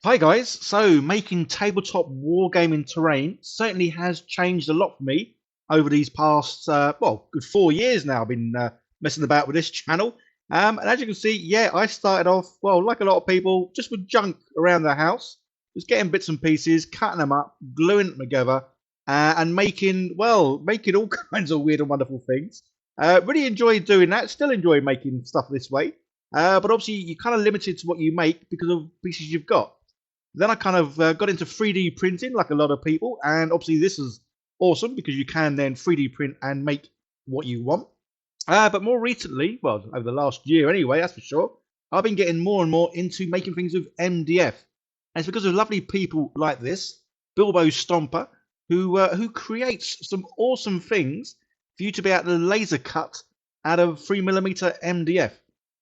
Hi guys, so making tabletop wargaming terrain certainly has changed a lot for me over these past, good 4 years now. I've been messing about with this channel. And as you can see, yeah, I started off, well, like a lot of people, just with junk around the house, just getting bits and pieces, cutting them up, gluing them together, and making all kinds of weird and wonderful things. Really enjoy doing that, still enjoy making stuff this way. But obviously, you're kind of limited to what you make because of pieces you've got. Then I kind of got into 3D printing like a lot of people, and obviously this is awesome because you can then 3D print and make what you want. But more recently, well, over the last year anyway, that's for sure, I've been getting more and more into making things with MDF. And it's because of lovely people like this, Bilbo Stomper, who creates some awesome things for you to be able to laser cut out of 3mm MDF.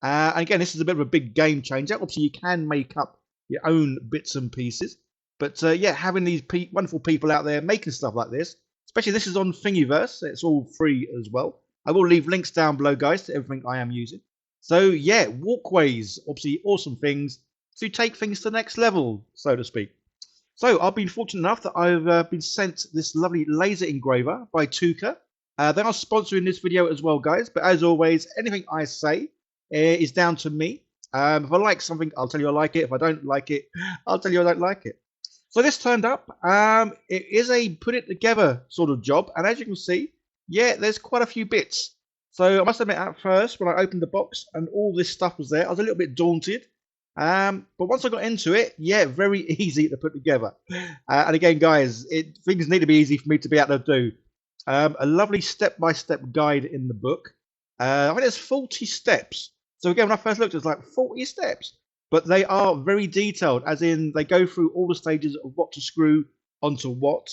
And again, this is a bit of a big game changer. Obviously, you can make up your own bits and pieces. But yeah, having these wonderful people out there making stuff like this, especially this is on Thingiverse, it's all free as well. I will leave links down below, guys, to everything I am using. So yeah, walkways, obviously awesome things to take things to the next level, so to speak. So I've been fortunate enough that I've been sent this lovely laser engraver by Toocaa. They are sponsoring this video as well, guys. But as always, anything I say is down to me. If I like something, I'll tell you I like it. If I don't like it, I'll tell you I don't like it. So this turned up. It is a put it together sort of job, and as you can see, yeah, there's quite a few bits. So I must admit, at first when I opened the box and all this stuff was there, I was a little bit daunted. But once I got into it, yeah, very easy to put together. And again, guys, things need to be easy for me to be able to do. A lovely step-by-step guide in the book. I think there's 40 steps. So again, when I first looked, it was like 40 steps. But they are very detailed, as in they go through all the stages of what to screw onto what.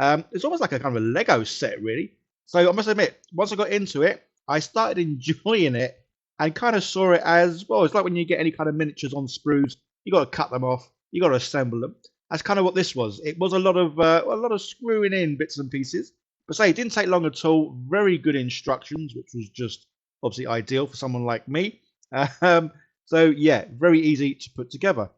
It's almost like a kind of a Lego set, really. So I must admit, once I got into it, I started enjoying it and kind of saw it as, well, it's like when you get any kind of miniatures on sprues, you got to cut them off, you got to assemble them. That's kind of what this was. It was a lot of screwing in bits and pieces. But say it didn't take long at all. Very good instructions, which was just obviously ideal for someone like me. Um, so yeah, very easy to put together.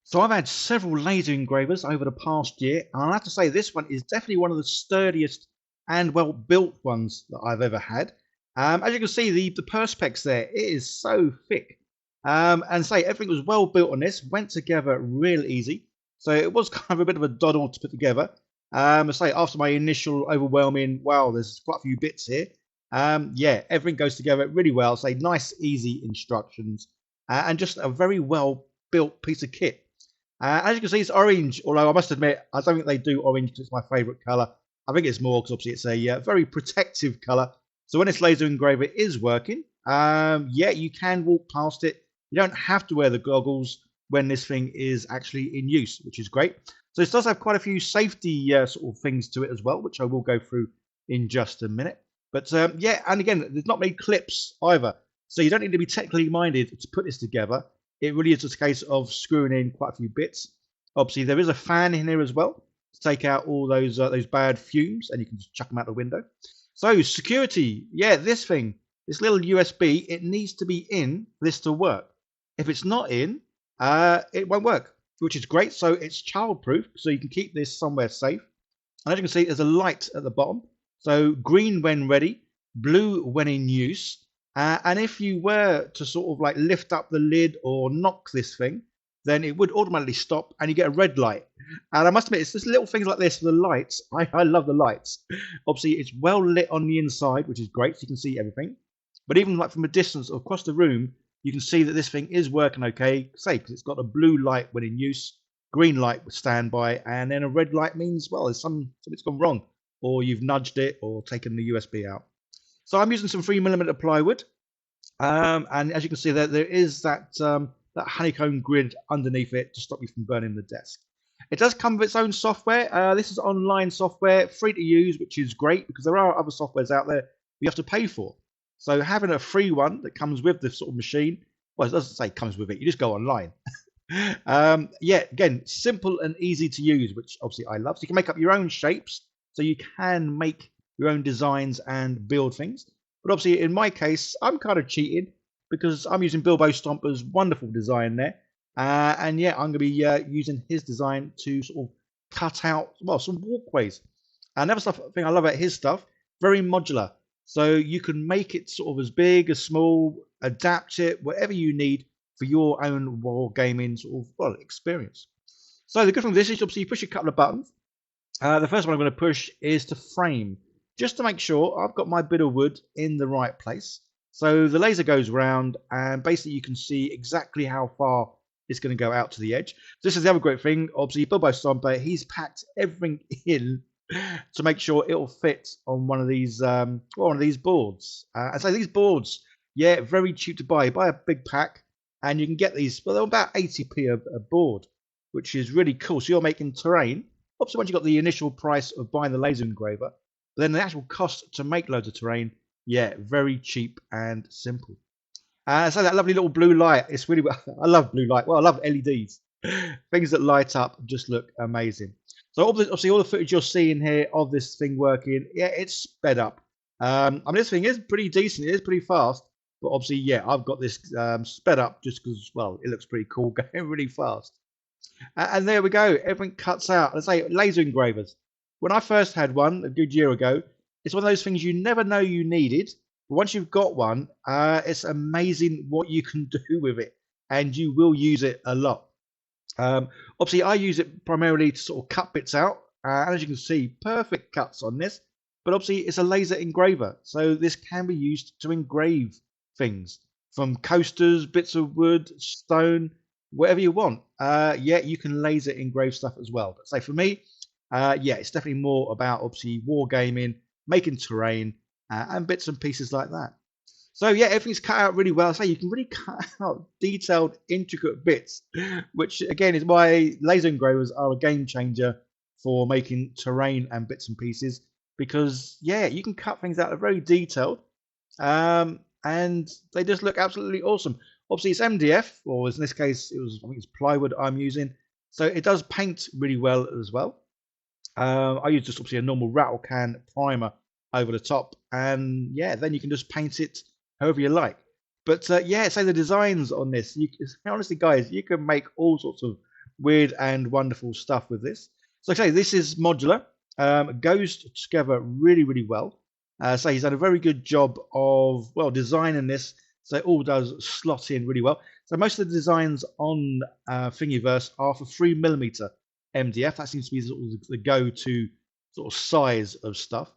So I've had several laser engravers over the past year, and I have to say this one is definitely one of the sturdiest and well built ones that I've ever had. As you can see, the perspex there, it is so thick. And say everything was well built on this, went together real easy. So it was kind of a bit of a doddle to put together. I say after my initial overwhelming, wow, there's quite a few bits here. Yeah, everything goes together really well. Say nice, easy instructions, and just a very well built piece of kit. As you can see, it's orange, although I must admit, I don't think they do orange because it's my favourite colour. I think it's more because obviously it's a very protective colour. So when this laser engraver is working, yeah, you can walk past it. You don't have to wear the goggles when this thing is actually in use, which is great. So this does have quite a few safety sort of things to it as well, which I will go through in just a minute. But yeah, and again, there's not many clips either. So you don't need to be technically minded to put this together. It really is just a case of screwing in quite a few bits. Obviously, there is a fan in here as well to take out all those bad fumes, and you can just chuck them out the window. So security, yeah, this little USB, it needs to be in for this to work. If it's not in, it won't work, which is great. So it's childproof, so you can keep this somewhere safe. And as you can see, there's a light at the bottom. So green when ready, blue when in use. And if you were to sort of like lift up the lid or knock this thing, then it would automatically stop and you get a red light. And I must admit, it's just little things like this for the lights. I love the lights. Obviously, it's well lit on the inside, which is great, so you can see everything. But even like from a distance across the room, you can see that this thing is working okay. Say, because it's got a blue light when in use, green light with standby, and then a red light means, well, there's something's gone wrong, or you've nudged it or taken the USB out. So I'm using some 3mm plywood, and as you can see there is that honeycomb grid underneath it to stop you from burning the desk. It does come with its own software. This is online software, free to use, which is great because there are other softwares out there you have to pay for. So having a free one that comes with this sort of machine, well, it doesn't say comes with it. You just go online. Yeah, again, simple and easy to use, which obviously I love. So you can make up your own shapes. So you can make your own designs and build things. But obviously, in my case, I'm kind of cheating because I'm using Bilbo Stomper's wonderful design there. And yeah, I'm going to be using his design to sort of cut out, well, some walkways. Another thing I love about his stuff, very modular. So you can make it sort of as big, as small, adapt it, whatever you need for your own wargaming sort of, well, experience. So the good thing with this is obviously you push a couple of buttons. The first one I'm going to push is to frame, just to make sure I've got my bit of wood in the right place. So the laser goes round and basically you can see exactly how far it's going to go out to the edge. This is the other great thing. Obviously, Bilbo Stomper, he's packed everything in to make sure it'll fit on one of these boards. And so these boards, yeah, very cheap to buy. You buy a big pack and you can get these, well, they're about 80p a board, which is really cool. So you're making terrain. Obviously, once you've got the initial price of buying the laser engraver, but then the actual cost to make loads of terrain, yeah, very cheap and simple. So that lovely little blue light, it's really, I love blue light. Well, I love LEDs. Things that light up just look amazing. So obviously all the footage you're seeing here of this thing working, yeah, it's sped up. I mean, this thing is pretty decent. It is pretty fast. But obviously, yeah, I've got this sped up just because, well, it looks pretty cool going really fast. And there we go. Everything cuts out. Let's say laser engravers. When I first had one a good year ago, it's one of those things you never know you needed. But once you've got one, it's amazing what you can do with it. And you will use it a lot. Obviously, I use it primarily to sort of cut bits out. And as you can see, perfect cuts on this. But obviously, it's a laser engraver. So this can be used to engrave things from coasters, bits of wood, stone, whatever you want. Yeah, you can laser engrave stuff as well. But say for me, yeah, it's definitely more about obviously wargaming, making terrain, and bits and pieces like that. So yeah, everything's cut out really well. So you can really cut out detailed, intricate bits, which again is why laser engravers are a game changer for making terrain and bits and pieces. Because yeah, you can cut things out that are very detailed, and they just look absolutely awesome. Obviously, it's MDF, or in this case, I think it's plywood I'm using, so it does paint really well as well. I use just obviously a normal rattle can primer over the top, and yeah, then you can just paint it however you like. But yeah, so the designs on this, honestly, guys, you can make all sorts of weird and wonderful stuff with this. So like I say, this is modular. It goes together really, really well. So he's done a very good job of, well, designing this, so it all does slot in really well. So most of the designs on Thingiverse are for 3mm MDF. That seems to be sort of the go-to sort of size of stuff.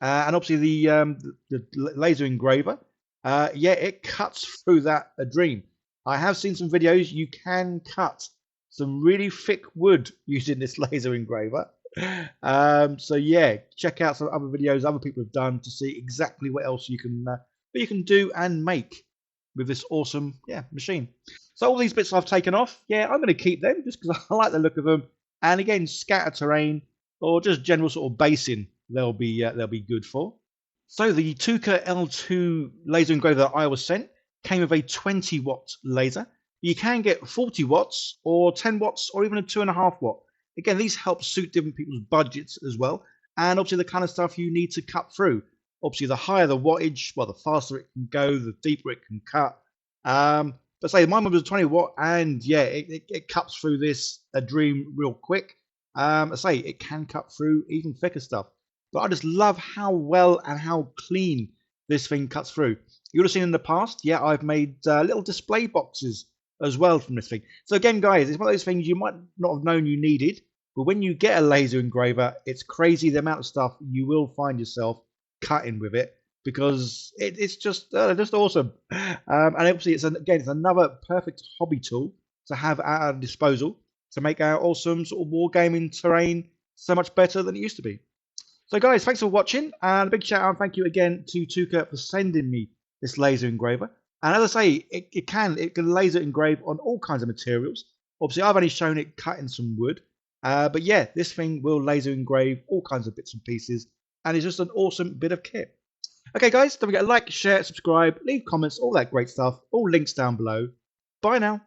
And obviously the laser engraver, yeah, it cuts through that a dream. I have seen some videos. You can cut some really thick wood using this laser engraver. So yeah, check out some other videos other people have done to see exactly what else you can do and make with this awesome machine. So all these bits I've taken off, yeah, I'm going to keep them just because I like the look of them. And again, scatter terrain or just general sort of basing, they'll be good for. So the Toocaa L2 laser engraver that I was sent came with a 20-watt laser. You can get 40 watts or 10 watts or even a 2.5 watt. Again, these help suit different people's budgets as well, and obviously the kind of stuff you need to cut through. Obviously, the higher the wattage, well, the faster it can go, the deeper it can cut. But say mine was a 20 watt, and yeah, it cuts through this a dream real quick. I say it can cut through even thicker stuff. But I just love how well and how clean this thing cuts through. You would have seen in the past, yeah, I've made little display boxes as well from this thing. So again, guys, it's one of those things you might not have known you needed, but when you get a laser engraver, it's crazy the amount of stuff you will find yourself cutting with it, because it's just awesome. And obviously, it's another perfect hobby tool to have at our disposal to make our awesome sort of wargaming terrain so much better than it used to be. So guys, thanks for watching, and a big shout out and thank you again to Toocaa for sending me this laser engraver. And as I say, it can laser engrave on all kinds of materials. Obviously, I've only shown it cutting some wood. But yeah, this thing will laser engrave all kinds of bits and pieces. And it's just an awesome bit of kit. Okay, guys, don't forget to like, share, subscribe, leave comments, all that great stuff. All links down below. Bye now.